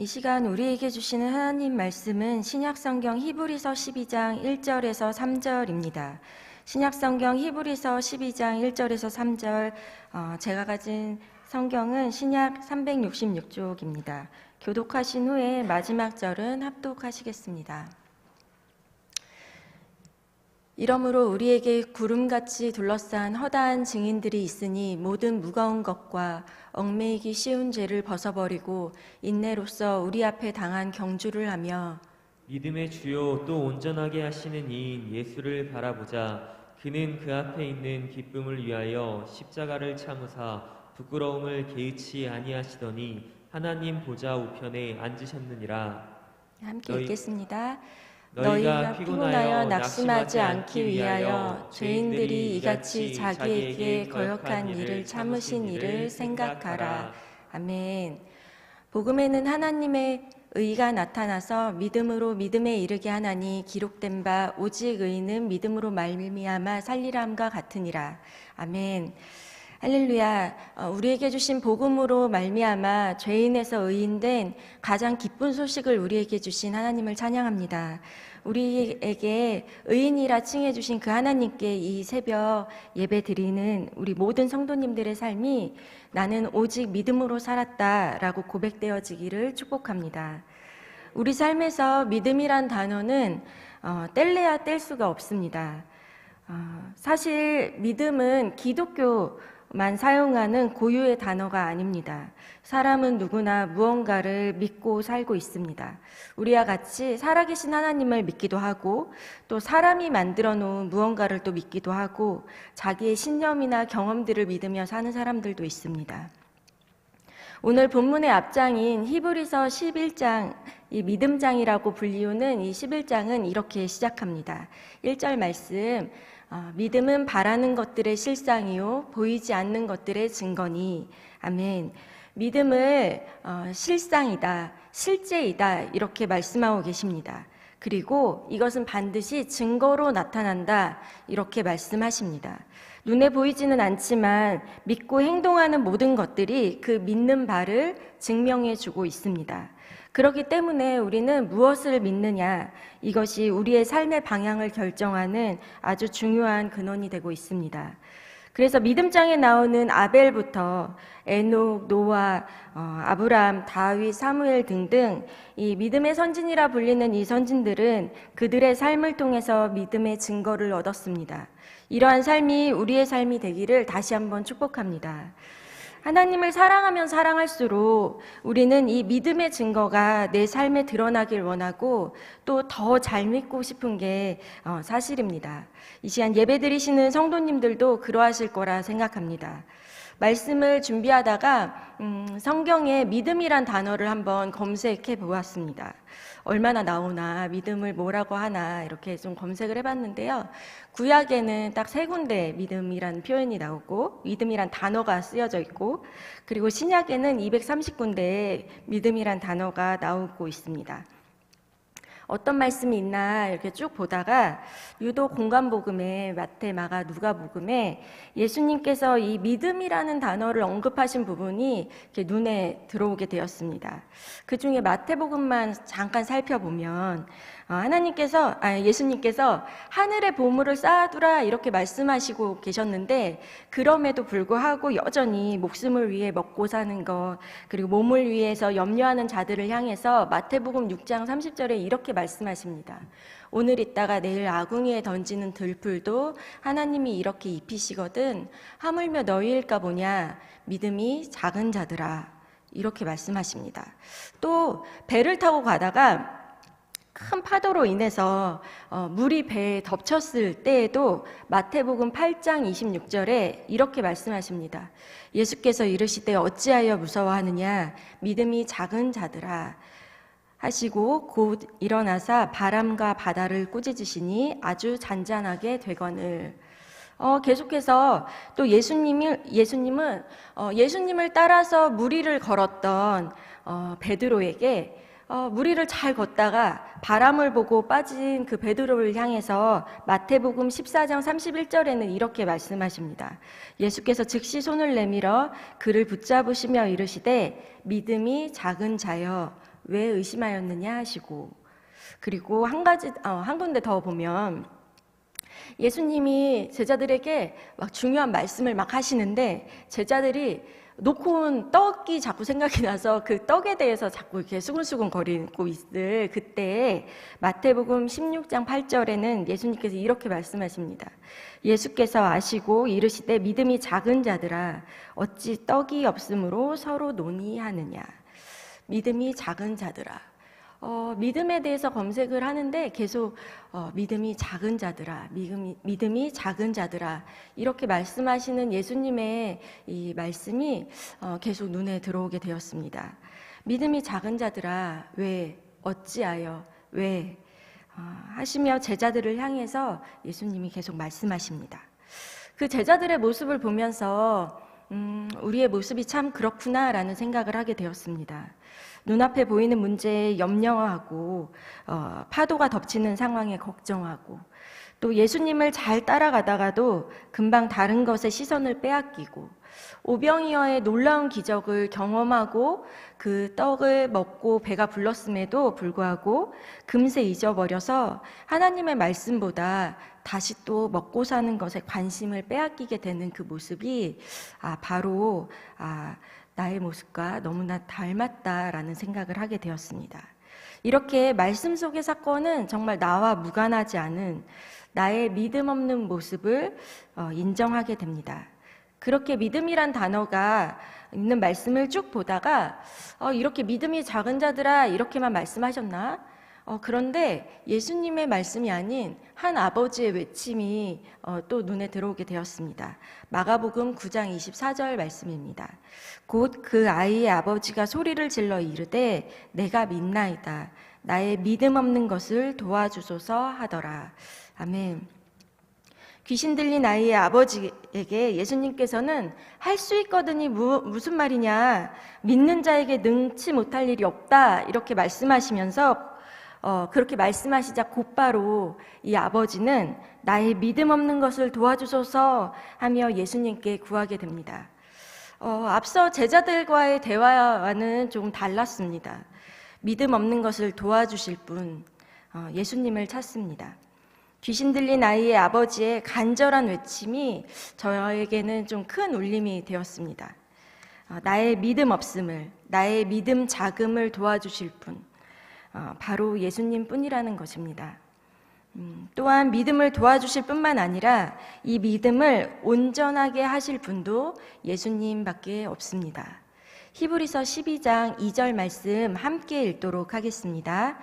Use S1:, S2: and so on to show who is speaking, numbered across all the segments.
S1: 이 시간 우리에게 주시는 하나님 말씀은 신약성경 히브리서 12장 1절에서 3절입니다. 신약성경 히브리서 12장 1절에서 3절, 제가 가진 성경은 신약 366쪽입니다. 교독하신 후에 마지막 절은 합독하시겠습니다. 이러므로 우리에게 구름같이 둘러싼 허다한 증인들이 있으니 모든 무거운 것과 얽매이기 쉬운 죄를 벗어버리고 인내로써 우리 앞에 당한 경주를 하며
S2: 믿음의 주요 또 온전하게 하시는 이인 예수를 바라보자. 그는 그 앞에 있는 기쁨을 위하여 십자가를 참으사 부끄러움을 개의치 아니하시더니 하나님 보좌 우편에 앉으셨느니라.
S1: 함께 읽겠습니다.
S2: 너희가 피곤하여 낙심하지 않기 위하여 죄인들이 이같이 자기에게 거역한 일을 참으신 일을 생각하라.
S1: 아멘. 복음에는 하나님의 의가 나타나서 믿음으로 믿음에 이르게 하나니 기록된 바 오직 의인은 믿음으로 말미암아 살리람과 같으니라. 아멘. 할렐루야. 우리에게 주신 복음으로 말미암아 죄인에서 의인된 가장 기쁜 소식을 우리에게 주신 하나님을 찬양합니다. 우리에게 의인이라 칭해 주신 그 하나님께 이 새벽 예배 드리는 우리 모든 성도님들의 삶이 나는 오직 믿음으로 살았다라고 고백되어지기를 축복합니다. 우리 삶에서 믿음이란 단어는 뗄래야 뗄 수가 없습니다. 사실 믿음은 기독교만 사용하는 고유의 단어가 아닙니다. 사람은 누구나 무언가를 믿고 살고 있습니다. 우리와 같이 살아계신 하나님을 믿기도 하고 또 사람이 만들어 놓은 무언가를 또 믿기도 하고 자기의 신념이나 경험들을 믿으며 사는 사람들도 있습니다. 오늘 본문의 앞장인 히브리서 11장, 이 믿음장이라고 불리우는 이 11장은 이렇게 시작합니다. 1절 말씀, 믿음은 바라는 것들의 실상이요 보이지 않는 것들의 증거니. 아멘. 믿음을 실상이다, 실제이다 이렇게 말씀하고 계십니다. 그리고 이것은 반드시 증거로 나타난다 이렇게 말씀하십니다. 눈에 보이지는 않지만 믿고 행동하는 모든 것들이 그 믿는 바를 증명해 주고 있습니다. 그렇기 때문에 우리는 무엇을 믿느냐, 이것이 우리의 삶의 방향을 결정하는 아주 중요한 근원이 되고 있습니다. 그래서 믿음장에 나오는 아벨부터 에녹, 노아, 아브라함, 다윗, 사무엘 등등 이 믿음의 선진이라 불리는 이 선진들은 그들의 삶을 통해서 믿음의 증거를 얻었습니다. 이러한 삶이 우리의 삶이 되기를 다시 한번 축복합니다. 하나님을 사랑하면 사랑할수록 우리는 이 믿음의 증거가 내 삶에 드러나길 원하고 또 더 잘 믿고 싶은 게 사실입니다. 이 시간 예배드리시는 성도님들도 그러하실 거라 생각합니다. 말씀을 준비하다가 성경에 믿음이란 단어를 한번 검색해 보았습니다. 얼마나 나오나, 믿음을 뭐라고 하나 이렇게 좀 검색을 해봤는데요. 구약에는 딱 3군데 믿음이란 표현이 나오고 믿음이란 단어가 쓰여져 있고, 그리고 신약에는 230군데에 믿음이란 단어가 나오고 있습니다. 어떤 말씀이 있나 이렇게 쭉 보다가 유독 공간복음에 마태, 마가, 누가복음에 예수님께서 이 믿음이라는 단어를 언급하신 부분이 이렇게 눈에 들어오게 되었습니다. 그 중에 마태복음만 잠깐 살펴보면 예수님께서 하늘의 보물을 쌓아두라 이렇게 말씀하시고 계셨는데, 그럼에도 불구하고 여전히 목숨을 위해 먹고 사는 것, 그리고 몸을 위해서 염려하는 자들을 향해서 마태복음 6장 30절에 이렇게 말씀하십니다. 오늘 있다가 내일 아궁이에 던지는 들풀도 하나님이 이렇게 입히시거든 하물며 너희일까 보냐, 믿음이 작은 자들아, 이렇게 말씀하십니다. 또 배를 타고 가다가 큰 파도로 인해서 물이 배에 덮쳤을 때에도 마태복음 8장 26절에 이렇게 말씀하십니다. 예수께서 이르시되 어찌하여 무서워하느냐, 믿음이 작은 자들아 하시고 곧 일어나사 바람과 바다를 꾸짖으시니 아주 잔잔하게 되거늘. 계속해서 또 예수님을 따라서 무리를 걸었던 베드로에게 무리를 잘 걷다가 바람을 보고 빠진 그 베드로를 향해서 마태복음 14장 31절에는 이렇게 말씀하십니다. 예수께서 즉시 손을 내밀어 그를 붙잡으시며 이르시되 믿음이 작은 자여 왜 의심하였느냐 하시고, 그리고 한 군데 더 보면 예수님이 제자들에게 막 중요한 말씀을 막 하시는데 제자들이 놓고 온 떡이 자꾸 생각이 나서 그 떡에 대해서 자꾸 이렇게 수근수근 거리고 있을 그때 마태복음 16장 8절에는 예수님께서 이렇게 말씀하십니다. 예수께서 아시고 이르시되 믿음이 작은 자들아 어찌 떡이 없으므로 서로 논의하느냐. 믿음이 작은 자들아. 믿음에 대해서 검색을 하는데 계속 믿음이 작은 자들아, 믿음이 작은 자들아 이렇게 말씀하시는 예수님의 이 말씀이 계속 눈에 들어오게 되었습니다. 믿음이 작은 자들아, 왜, 어찌하여, 왜 하시며 제자들을 향해서 예수님이 계속 말씀하십니다. 그 제자들의 모습을 보면서 우리의 모습이 참 그렇구나라는 생각을 하게 되었습니다. 눈앞에 보이는 문제에 염려하고 파도가 덮치는 상황에 걱정하고 또 예수님을 잘 따라가다가도 금방 다른 것에 시선을 빼앗기고 오병이어의 놀라운 기적을 경험하고 그 떡을 먹고 배가 불렀음에도 불구하고 금세 잊어버려서 하나님의 말씀보다 다시 또 먹고 사는 것에 관심을 빼앗기게 되는 그 모습이 바로 나의 모습과 너무나 닮았다라는 생각을 하게 되었습니다. 이렇게 말씀 속의 사건은 정말 나와 무관하지 않은 나의 믿음 없는 모습을 인정하게 됩니다. 그렇게 믿음이란 단어가 있는 말씀을 쭉 보다가 이렇게 믿음이 작은 자들아 이렇게만 말씀하셨나? 그런데 예수님의 말씀이 아닌 한 아버지의 외침이 또 눈에 들어오게 되었습니다. 마가복음 9장 24절 말씀입니다. 곧 그 아이의 아버지가 소리를 질러 이르되 내가 믿나이다. 나의 믿음 없는 것을 도와주소서 하더라. 아멘. 귀신 들린 아이의 아버지에게 예수님께서는 할 수 있거든이 무슨 말이냐, 믿는 자에게 능치 못할 일이 없다 이렇게 말씀하시면서 그렇게 말씀하시자 곧바로 이 아버지는 나의 믿음 없는 것을 도와주소서 하며 예수님께 구하게 됩니다. 앞서 제자들과의 대화와는 조금 달랐습니다. 믿음 없는 것을 도와주실 분, 예수님을 찾습니다. 귀신 들린 아이의 아버지의 간절한 외침이 저에게는 좀 큰 울림이 되었습니다. 나의 믿음 없음을, 나의 믿음 작음을 도와주실 분, 바로 예수님 뿐이라는 것입니다. 또한 믿음을 도와주실 뿐만 아니라 이 믿음을 온전하게 하실 분도 예수님밖에 없습니다. 히브리서 12장 2절 말씀 함께 읽도록 하겠습니다.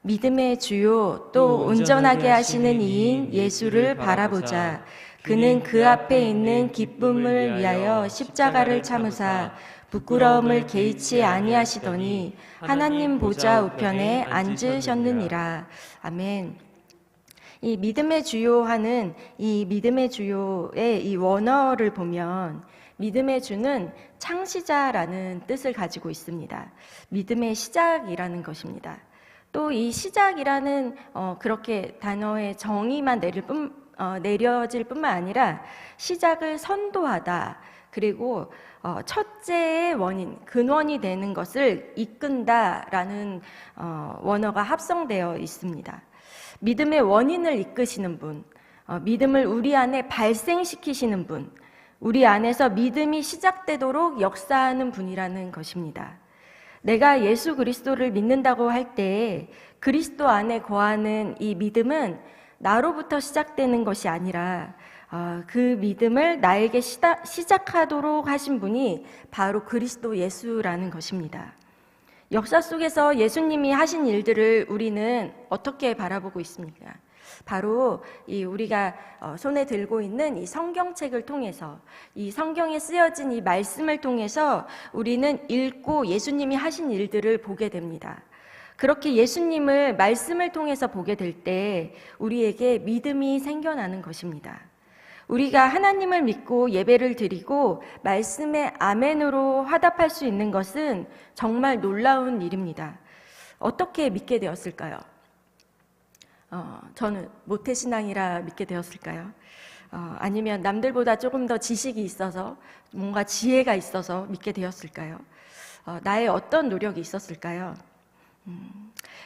S1: 믿음의 주요 또 온전하게 하시는 이인 예수를 바라보자. 그는 그 앞에 있는 기쁨을 위하여 십자가를 참으사 부끄러움을 개의치 아니하시더니 하나님 보좌 우편에 앉으셨느니라. 아멘. 이 믿음의 주요하는 이 믿음의 주요의 이 원어를 보면 믿음의 주는 창시자라는 뜻을 가지고 있습니다. 믿음의 시작이라는 것입니다. 또 이 시작이라는 그렇게 단어의 정의만 내려질 뿐만 아니라 시작을 선도하다, 그리고 첫째의 원인, 근원이 되는 것을 이끈다라는 원어가 합성되어 있습니다. 믿음의 원인을 이끄시는 분, 믿음을 우리 안에 발생시키시는 분, 우리 안에서 믿음이 시작되도록 역사하는 분이라는 것입니다. 내가 예수 그리스도를 믿는다고 할 때 그리스도 안에 거하는 이 믿음은 나로부터 시작되는 것이 아니라 그 믿음을 나에게 시작하도록 하신 분이 바로 그리스도 예수라는 것입니다. 역사 속에서 예수님이 하신 일들을 우리는 어떻게 바라보고 있습니까? 바로 우리가 손에 들고 있는 이 성경책을 통해서, 이 성경에 쓰여진 이 말씀을 통해서 우리는 읽고 예수님이 하신 일들을 보게 됩니다. 그렇게 예수님을 말씀을 통해서 보게 될 때 우리에게 믿음이 생겨나는 것입니다. 우리가 하나님을 믿고 예배를 드리고 말씀에 아멘으로 화답할 수 있는 것은 정말 놀라운 일입니다. 어떻게 믿게 되었을까요? 저는 모태신앙이라 믿게 되었을까요? 아니면 남들보다 조금 더 지식이 있어서, 뭔가 지혜가 있어서 믿게 되었을까요? 나의 어떤 노력이 있었을까요?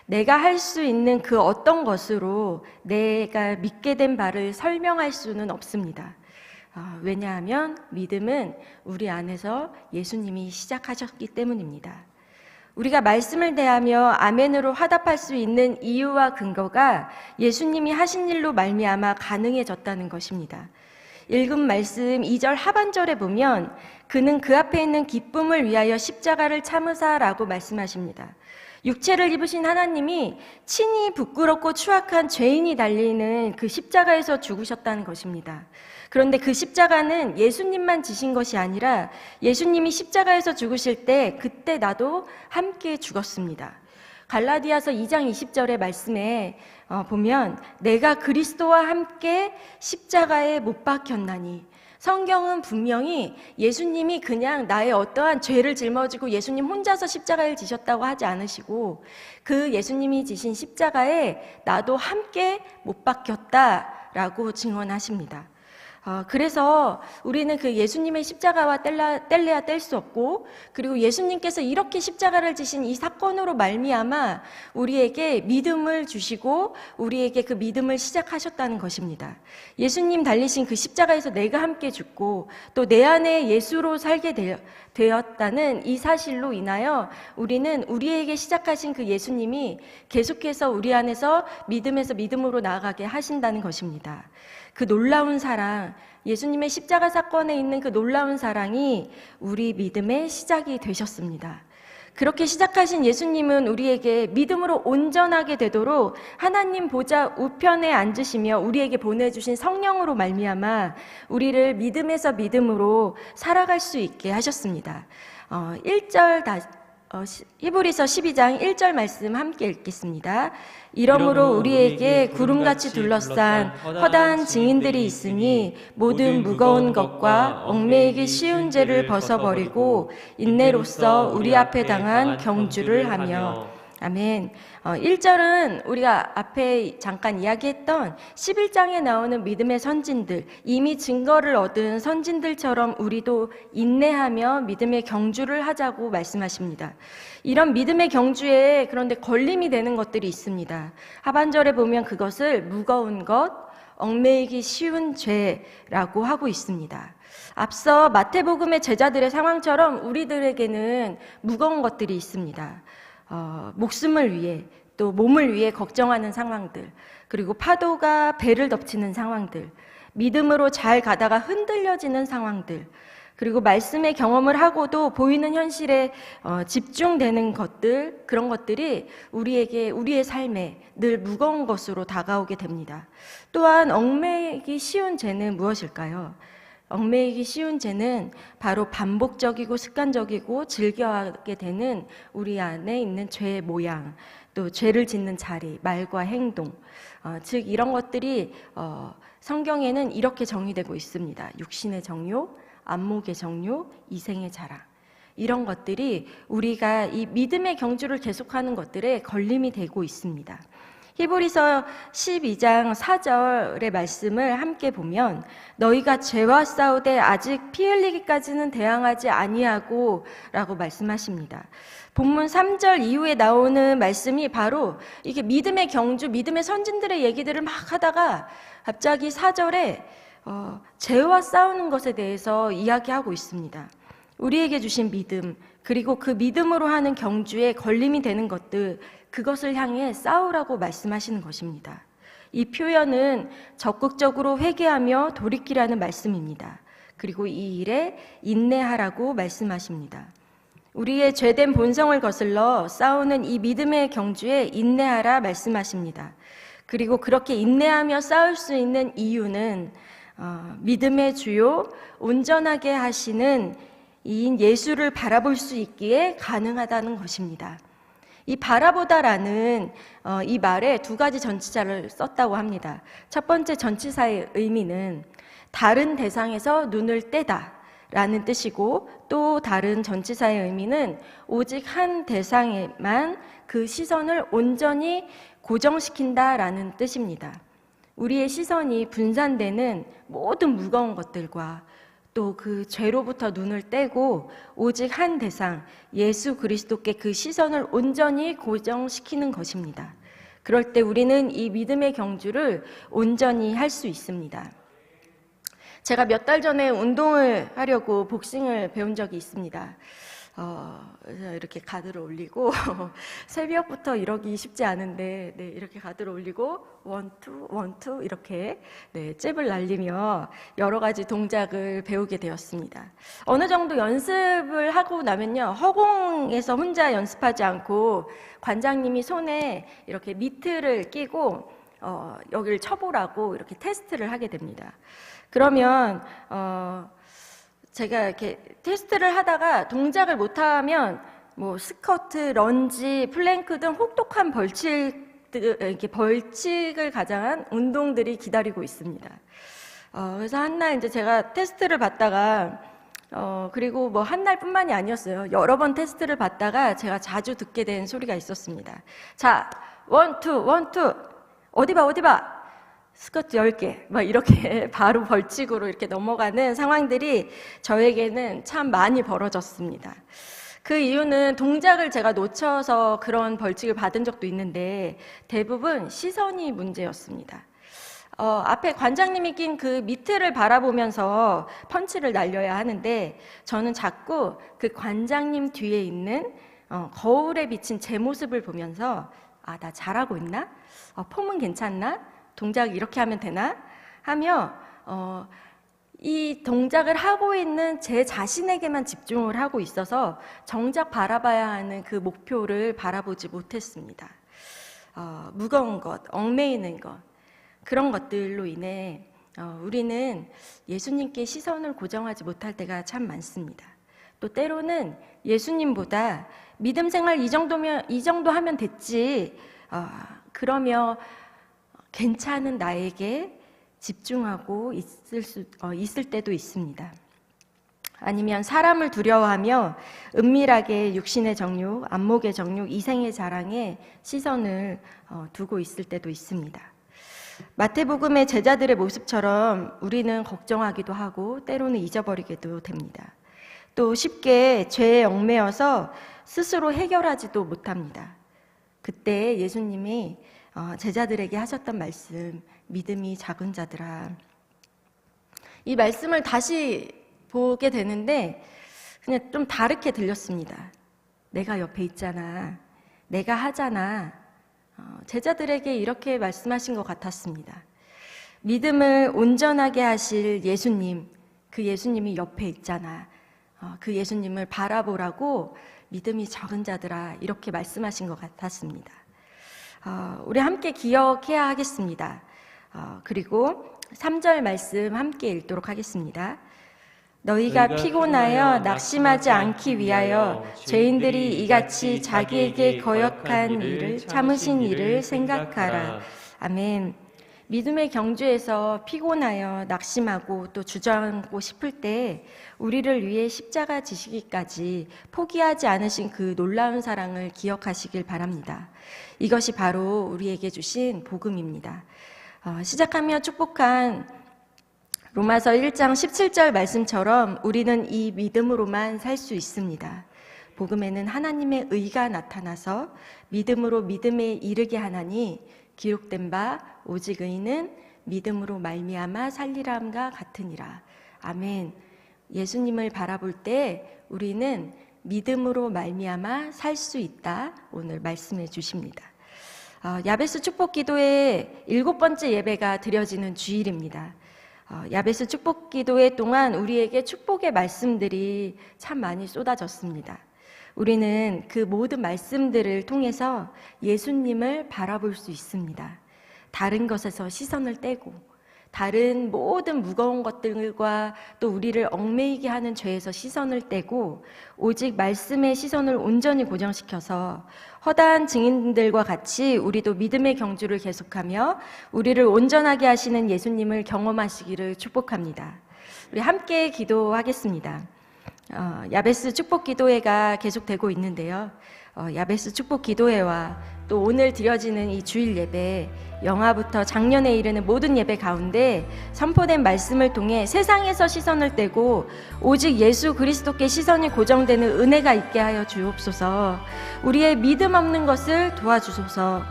S1: 내가 할 수 있는 그 어떤 것으로 내가 믿게 된 바를 설명할 수는 없습니다. 왜냐하면 믿음은 우리 안에서 예수님이 시작하셨기 때문입니다. 우리가 말씀을 대하며 아멘으로 화답할 수 있는 이유와 근거가 예수님이 하신 일로 말미암아 가능해졌다는 것입니다. 읽은 말씀 2절 하반절에 보면 그는 그 앞에 있는 기쁨을 위하여 십자가를 참으사라고 말씀하십니다. 육체를 입으신 하나님이 친히 부끄럽고 추악한 죄인이 달리는 그 십자가에서 죽으셨다는 것입니다. 그런데 그 십자가는 예수님만 지신 것이 아니라 예수님이 십자가에서 죽으실 때 그때 나도 함께 죽었습니다. 갈라디아서 2장 20절의 말씀에 보면 내가 그리스도와 함께 십자가에 못 박혔나니, 성경은 분명히 예수님이 그냥 나의 어떠한 죄를 짊어지고 예수님 혼자서 십자가를 지셨다고 하지 않으시고 그 예수님이 지신 십자가에 나도 함께 못 박혔다라고 증언하십니다. 그래서 우리는 그 예수님의 십자가와 뗄래야 뗄 수 없고, 그리고 예수님께서 이렇게 십자가를 지신 이 사건으로 말미암아 우리에게 믿음을 주시고 우리에게 그 믿음을 시작하셨다는 것입니다. 예수님 달리신 그 십자가에서 내가 함께 죽고 또 내 안에 예수로 살게 되었다는 이 사실로 인하여 우리는 우리에게 시작하신 그 예수님이 계속해서 우리 안에서 믿음에서 믿음으로 나아가게 하신다는 것입니다. 그 놀라운 사랑, 예수님의 십자가 사건에 있는 그 놀라운 사랑이 우리 믿음의 시작이 되셨습니다. 그렇게 시작하신 예수님은 우리에게 믿음으로 온전하게 되도록 하나님 보좌 우편에 앉으시며 우리에게 보내주신 성령으로 말미암아 우리를 믿음에서 믿음으로 살아갈 수 있게 하셨습니다. 히브리서 12장 1절 말씀 함께 읽겠습니다. 이러므로 우리에게 구름같이 둘러싼 허다한 증인들이 있으니 모든 무거운 것과 얽매이기 쉬운 죄를 벗어버리고 인내로써 우리 앞에 당한 경주를 하며. 아멘. 1절은 우리가 앞에 잠깐 이야기했던 11장에 나오는 믿음의 선진들, 이미 증거를 얻은 선진들처럼 우리도 인내하며 믿음의 경주를 하자고 말씀하십니다. 이런 믿음의 경주에 그런데 걸림이 되는 것들이 있습니다. 하반절에 보면 그것을 무거운 것, 얽매이기 쉬운 죄라고 하고 있습니다. 앞서 마태복음의 제자들의 상황처럼 우리들에게는 무거운 것들이 있습니다. 목숨을 위해 또 몸을 위해 걱정하는 상황들, 그리고 파도가 배를 덮치는 상황들, 믿음으로 잘 가다가 흔들려지는 상황들, 그리고 말씀의 경험을 하고도 보이는 현실에 집중되는 것들, 그런 것들이 우리에게 우리의 삶에 늘 무거운 것으로 다가오게 됩니다. 또한 얽매이기 쉬운 죄는 무엇일까요? 얽매이기 쉬운 죄는 바로 반복적이고 습관적이고 즐겨하게 되는 우리 안에 있는 죄의 모양, 또 죄를 짓는 자리, 말과 행동, 즉 이런 것들이 성경에는 이렇게 정의되고 있습니다. 육신의 정욕, 안목의 정욕, 이생의 자랑, 이런 것들이 우리가 이 믿음의 경주를 계속하는 것들에 걸림이 되고 있습니다. 히브리서 12장 4절의 말씀을 함께 보면 너희가 죄와 싸우되 아직 피 흘리기까지는 대항하지 아니하고 라고 말씀하십니다. 본문 3절 이후에 나오는 말씀이 바로 이게 믿음의 경주, 믿음의 선진들의 얘기들을 막 하다가 갑자기 4절에 죄와 싸우는 것에 대해서 이야기하고 있습니다. 우리에게 주신 믿음, 그리고 그 믿음으로 하는 경주에 걸림이 되는 것들, 그것을 향해 싸우라고 말씀하시는 것입니다. 이 표현은 적극적으로 회개하며 돌이키라는 말씀입니다. 그리고 이 일에 인내하라고 말씀하십니다. 우리의 죄된 본성을 거슬러 싸우는 이 믿음의 경주에 인내하라 말씀하십니다. 그리고 그렇게 인내하며 싸울 수 있는 이유는 믿음의 주요 온전하게 하시는 이인 예수를 바라볼 수 있기에 가능하다는 것입니다. 이 바라보다라는 이 말에 두 가지 전치사를 썼다고 합니다. 첫 번째 전치사의 의미는 다른 대상에서 눈을 떼다 라는 뜻이고, 또 다른 전치사의 의미는 오직 한 대상에만 그 시선을 온전히 고정시킨다 라는 뜻입니다. 우리의 시선이 분산되는 모든 무거운 것들과 또 그 죄로부터 눈을 떼고 오직 한 대상 예수 그리스도께 그 시선을 온전히 고정시키는 것입니다. 그럴 때 우리는 이 믿음의 경주를 온전히 할 수 있습니다. 제가 몇 달 전에 운동을 하려고 복싱을 배운 적이 있습니다. 그래서 이렇게 가드를 올리고 새벽부터 이러기 쉽지 않은데 이렇게 가드를 올리고 원투 이렇게 잽을 날리며 여러 가지 동작을 배우게 되었습니다. 어느 정도 연습을 하고 나면요, 허공에서 혼자 연습하지 않고 관장님이 손에 이렇게 미트를 끼고 여기를 쳐보라고 이렇게 테스트를 하게 됩니다. 그러면 제가 이렇게 테스트를 하다가 동작을 못하면 뭐 스쿼트, 런지, 플랭크 등 혹독한 벌칙을 가장한 운동들이 기다리고 있습니다. 그래서 한날 이제 제가 테스트를 받다가 그리고 뭐 한 날뿐만이 아니었어요. 여러 번 테스트를 받다가 제가 자주 듣게 된 소리가 있었습니다. 자, 원투, 어디 봐. 스쿼트 10개, 막 이렇게 바로 벌칙으로 이렇게 넘어가는 상황들이 저에게는 참 많이 벌어졌습니다. 그 이유는 동작을 제가 놓쳐서 그런 벌칙을 받은 적도 있는데 대부분 시선이 문제였습니다. 앞에 관장님이 낀 그 미트를 바라보면서 펀치를 날려야 하는데 저는 자꾸 그 관장님 뒤에 있는 거울에 비친 제 모습을 보면서 나 잘하고 있나? 폼은 괜찮나? 동작 이렇게 하면 되나? 하며 이 동작을 하고 있는 제 자신에게만 집중을 하고 있어서 정작 바라봐야 하는 그 목표를 바라보지 못했습니다. 무거운 것, 얽매이는 것, 그런 것들로 인해 우리는 예수님께 시선을 고정하지 못할 때가 참 많습니다. 또 때로는 예수님보다 믿음 생활 이 정도 하면 됐지, 그러며 괜찮은 나에게 집중하고 있을 때도 있습니다. 아니면 사람을 두려워하며 은밀하게 육신의 정욕, 안목의 정욕, 이생의 자랑에 시선을 두고 있을 때도 있습니다. 마태복음의 제자들의 모습처럼 우리는 걱정하기도 하고 때로는 잊어버리게도 됩니다. 또 쉽게 죄에 얽매여서 스스로 해결하지도 못합니다. 그때 예수님이 제자들에게 하셨던 말씀, 믿음이 작은 자들아. 이 말씀을 다시 보게 되는데 그냥 좀 다르게 들렸습니다. 내가 옆에 있잖아. 내가 하잖아. 제자들에게 이렇게 말씀하신 것 같았습니다. 믿음을 온전하게 하실 예수님, 그 예수님이 옆에 있잖아. 그 예수님을 바라보라고 믿음이 적은 자들아, 이렇게 말씀하신 것 같았습니다. 우리 함께 기억해야 하겠습니다. 그리고 3절 말씀 함께 읽도록 하겠습니다. 너희가 피곤하여 낙심하지 않기 위하여 죄인들이 이같이 자기에게 거역한 일을 참으신 일을 생각하라. 아멘. 믿음의 경주에서 피곤하여 낙심하고 또 주저앉고 싶을 때 우리를 위해 십자가 지시기까지 포기하지 않으신 그 놀라운 사랑을 기억하시길 바랍니다. 이것이 바로 우리에게 주신 복음입니다. 시작하며 축복한 로마서 1장 17절 말씀처럼 우리는 이 믿음으로만 살 수 있습니다. 복음에는 하나님의 의가 나타나서 믿음으로 믿음에 이르게 하나니 기록된 바 오직 의인은 믿음으로 말미암아 살리람과 같으니라. 아멘. 예수님을 바라볼 때 우리는 믿음으로 말미암아 살 수 있다. 오늘 말씀해 주십니다. 야베스 축복 기도의 7번째 예배가 드려지는 주일입니다. 야베스 축복 기도회 동안 우리에게 축복의 말씀들이 참 많이 쏟아졌습니다. 우리는 그 모든 말씀들을 통해서 예수님을 바라볼 수 있습니다. 다른 것에서 시선을 떼고 다른 모든 무거운 것들과 또 우리를 얽매이게 하는 죄에서 시선을 떼고 오직 말씀의 시선을 온전히 고정시켜서 허다한 증인들과 같이 우리도 믿음의 경주를 계속하며 우리를 온전하게 하시는 예수님을 경험하시기를 축복합니다. 우리 함께 기도하겠습니다. 야베스 축복 기도회가 계속되고 있는데요. 야베스 축복 기도회와 또 오늘 드려지는 이 주일 예배, 영화부터 작년에 이르는 모든 예배 가운데 선포된 말씀을 통해 세상에서 시선을 떼고 오직 예수 그리스도께 시선이 고정되는 은혜가 있게 하여 주옵소서. 우리의 믿음 없는 것을 도와주소서.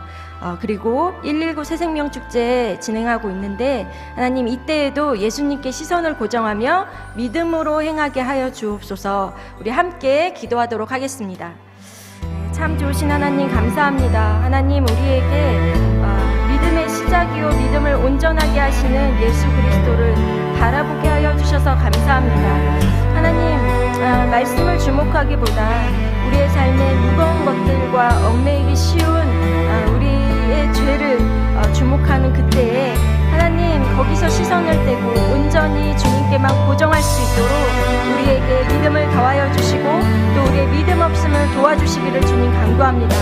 S1: 그리고 119 새생명 축제 진행하고 있는데 하나님 이때에도 예수님께 시선을 고정하며 믿음으로 행하게 하여 주옵소서. 우리 함께 기도하도록 하겠습니다. 참 좋으신 하나님 감사합니다. 하나님 우리에게 믿음의 시작이요 믿음을 온전하게 하시는 예수 그리스도를 바라보게 하여 주셔서 감사합니다. 하나님 말씀을 주목하기보다 우리의 삶에 무거운 것들과 얽매이기 쉬운 우리의 죄를 주목하는 그때에 하나님 거기서 시선을 떼고 온전히 주님께만 고정할 수 있도록 우리에게 믿음을 더하여 주시고 또 우리의 믿음 없음을 도와주시기를 주님 간구합니다.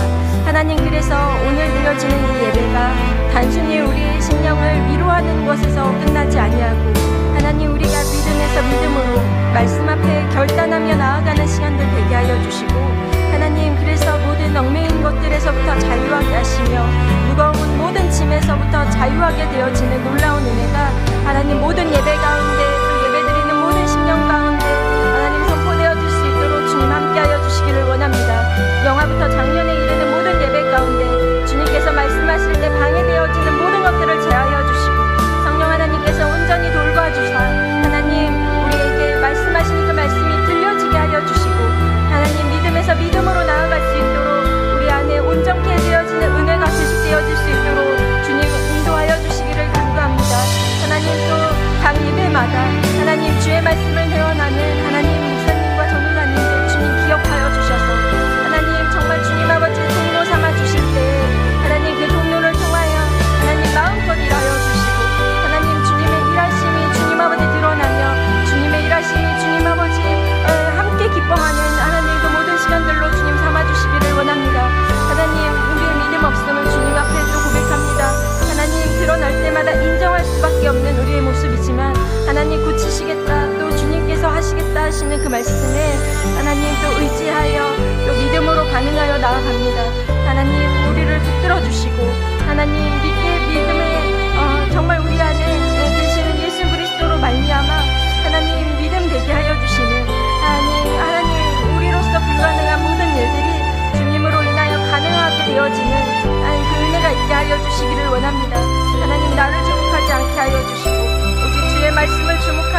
S1: 하나님 그래서 오늘 드려지는 이 예배가 단순히 우리의 심령을 위로하는 것에서 끝나지 아니하고 하나님 우리가 믿음에서 믿음으로 말씀 앞에 결단하며 나아가는 시간들 되게 하여 주시고 하나님 그래서 모든 얽매인 것들에서부터 자유하게 하시며 무거운 모든 짐에서부터 자유하게 되어지는 놀라운 은혜가 하나님 모든 예배 가운데 또 예배드리는 모든 심령 가운데 하나님 선포되어질 수 있도록 주님 함께하여 주시기를 원합니다. 영화부터 작년에 이르는 모든 예배 가운데 주님께서 말씀하실 때 방해되어지는 모든 것들을 제하여 주시고 성령 하나님께서 온전히 돌봐주사 하나님 우리에게 말씀하시는 그 말씀이 들려지게 하여 주시고 하나님 믿음에서 믿음으로 나아갈 수 있도록 우리 안에 온전케 되어지는 은혜가 계속되어질 수 있도록 주님 인도하여 주시기를 간구합니다. 하나님 또 각 예배마다 하나님 주의 말씀을 내어나는 하나님 목사님과 전도사님들 주님 기억하여 주셔서 하나님 정말 주님 아버지 동로 삼아 주실 때 하나님 그 동로를 통하여 하나님 마음껏 일하여 주시고 하나님 주님의 일하심이 주님 아버지 드러나며 주님의 일하심이 주님 아버지 함께 기뻐하는 하나님 그 모든 시간들로 주님 삼아주시기를 원합니다. 하나님 우리의 믿음 없음을 주님 앞에 또 고백합니다. 하나님 드러날 때마다 인정할 수밖에 없는 우리의 모습이지만 하나님 고치시겠다 또 주님께서 하시겠다 하시는 그 말씀에 하나님 또 의지하여 또 믿음으로 반응하여 나아갑니다. 하나님 우리를 붙들어 주시고 하나님 믿음에 정말 우리 안에 계시는 예수 그리스도로 말미암아 하나님 믿음 되게 하여 주시는 하나님 우리로서 불가능한 모든 일들이 주님으로 인하여 가능하게 되어지는 그 은혜가 있게 하여 주시기를 원합니다. 하나님 나를 주목하지 않게 하여 주시고 오직 주의 말씀을 주목하는